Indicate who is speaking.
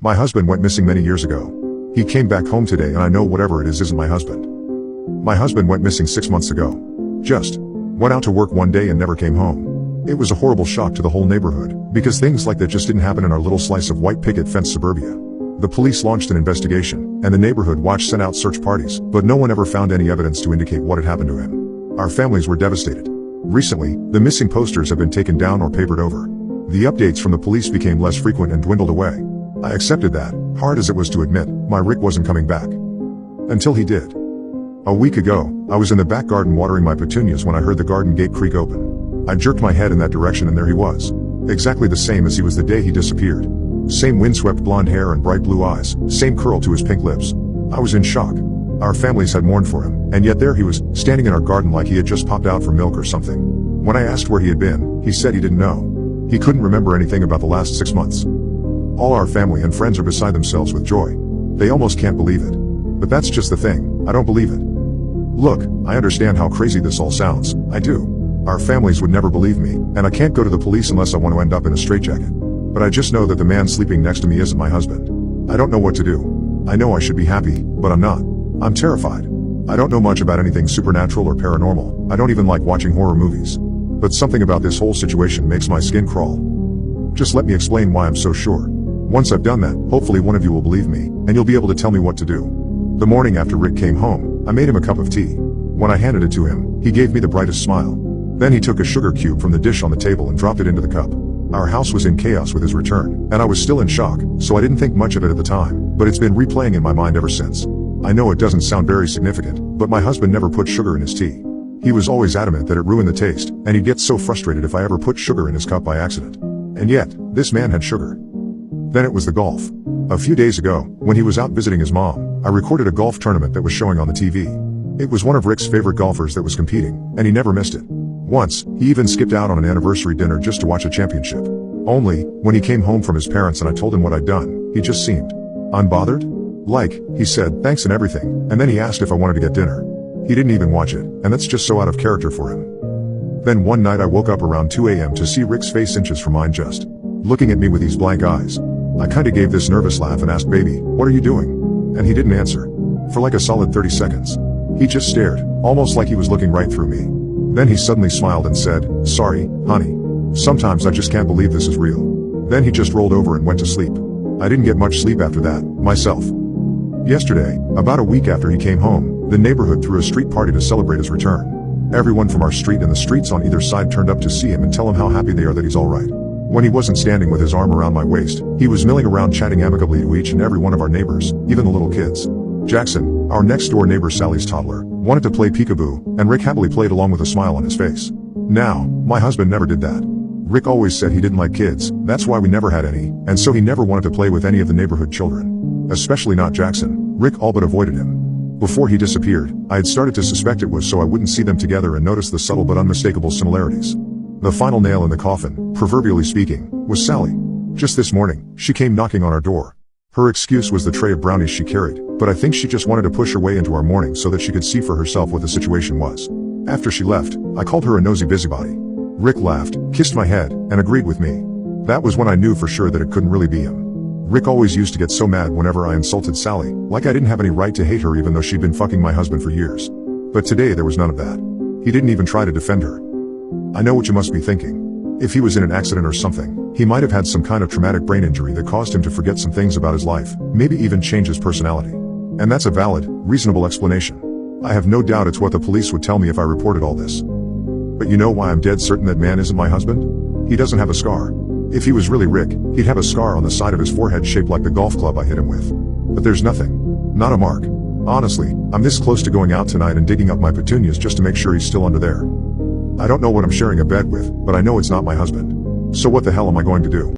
Speaker 1: My husband went missing many years ago. He came back home today and I know whatever it is isn't my husband. My husband went missing 6 months ago. Just went out to work one day and never came home. It was a horrible shock to the whole neighborhood, because things like that just didn't happen in our little slice of white picket fence suburbia. The police launched an investigation, and the neighborhood watch sent out search parties, but no one ever found any evidence to indicate what had happened to him. Our families were devastated. Recently, the missing posters have been taken down or papered over. The updates from the police became less frequent and dwindled away. I accepted that, hard as it was to admit, my Rick wasn't coming back. Until he did. A week ago, I was in the back garden watering my petunias when I heard the garden gate creak open. I jerked my head in that direction and there he was. Exactly the same as he was the day he disappeared. Same windswept blonde hair and bright blue eyes, same curl to his pink lips. I was in shock. Our families had mourned for him, and yet there he was, standing in our garden like he had just popped out for milk or something. When I asked where he had been, he said he didn't know. He couldn't remember anything about the last 6 months. All our family and friends are beside themselves with joy. They almost can't believe it. But that's just the thing, I don't believe it. Look, I understand how crazy this all sounds, I do. Our families would never believe me, and I can't go to the police unless I want to end up in a straitjacket. But I just know that the man sleeping next to me isn't my husband. I don't know what to do. I know I should be happy, but I'm not. I'm terrified. I don't know much about anything supernatural or paranormal. I don't even like watching horror movies. But something about this whole situation makes my skin crawl. Just let me explain why I'm so sure. Once I've done that, hopefully one of you will believe me, and you'll be able to tell me what to do. The morning after Rick came home, I made him a cup of tea. When I handed it to him, he gave me the brightest smile. Then he took a sugar cube from the dish on the table and dropped it into the cup. Our house was in chaos with his return, and I was still in shock, so I didn't think much of it at the time, but it's been replaying in my mind ever since. I know it doesn't sound very significant, but my husband never put sugar in his tea. He was always adamant that it ruined the taste, and he'd get so frustrated if I ever put sugar in his cup by accident. And yet, this man had sugar. Then it was the golf. A few days ago, when he was out visiting his mom, I recorded a golf tournament that was showing on the TV. It was one of Rick's favorite golfers that was competing, and he never missed it. Once, he even skipped out on an anniversary dinner just to watch a championship. Only, when he came home from his parents and I told him what I'd done, he just seemed unbothered. Like, he said thanks and everything, and then he asked if I wanted to get dinner. He didn't even watch it, and that's just so out of character for him. Then one night I woke up around 2 a.m. to see Rick's face inches from mine, just looking at me with these blank eyes. I kinda gave this nervous laugh and asked, "Baby, what are you doing?" And he didn't answer. For like a solid 30 seconds. He just stared, almost like he was looking right through me. Then he suddenly smiled and said, "Sorry, honey. Sometimes I just can't believe this is real." Then he just rolled over and went to sleep. I didn't get much sleep after that, myself. Yesterday, about a week after he came home, the neighborhood threw a street party to celebrate his return. Everyone from our street and the streets on either side turned up to see him and tell him how happy they are that he's alright. When he wasn't standing with his arm around my waist, he was milling around chatting amicably to each and every one of our neighbors, even the little kids. Jackson, our next door neighbor Sally's toddler, wanted to play peekaboo, and Rick happily played along with a smile on his face. Now, my husband never did that. Rick always said he didn't like kids, that's why we never had any, and so he never wanted to play with any of the neighborhood children. Especially not Jackson. Rick all but avoided him. Before he disappeared, I had started to suspect it was so I wouldn't see them together and notice the subtle but unmistakable similarities. The final nail in the coffin, proverbially speaking, was Sally. Just this morning, she came knocking on our door. Her excuse was the tray of brownies she carried, but I think she just wanted to push her way into our morning so that she could see for herself what the situation was. After she left, I called her a nosy busybody. Rick laughed, kissed my head, and agreed with me. That was when I knew for sure that it couldn't really be him. Rick always used to get so mad whenever I insulted Sally, like I didn't have any right to hate her even though she'd been fucking my husband for years. But today there was none of that. He didn't even try to defend her. I know what you must be thinking. If he was in an accident or something, he might have had some kind of traumatic brain injury that caused him to forget some things about his life, maybe even change his personality. And that's a valid, reasonable explanation. I have no doubt it's what the police would tell me if I reported all this. But you know why I'm dead certain that man isn't my husband? He doesn't have a scar. If he was really Rick, he'd have a scar on the side of his forehead shaped like the golf club I hit him with. But there's nothing. Not a mark. Honestly, I'm this close to going out tonight and digging up my petunias just to make sure he's still under there. I don't know what I'm sharing a bed with, but I know it's not my husband. So what the hell am I going to do?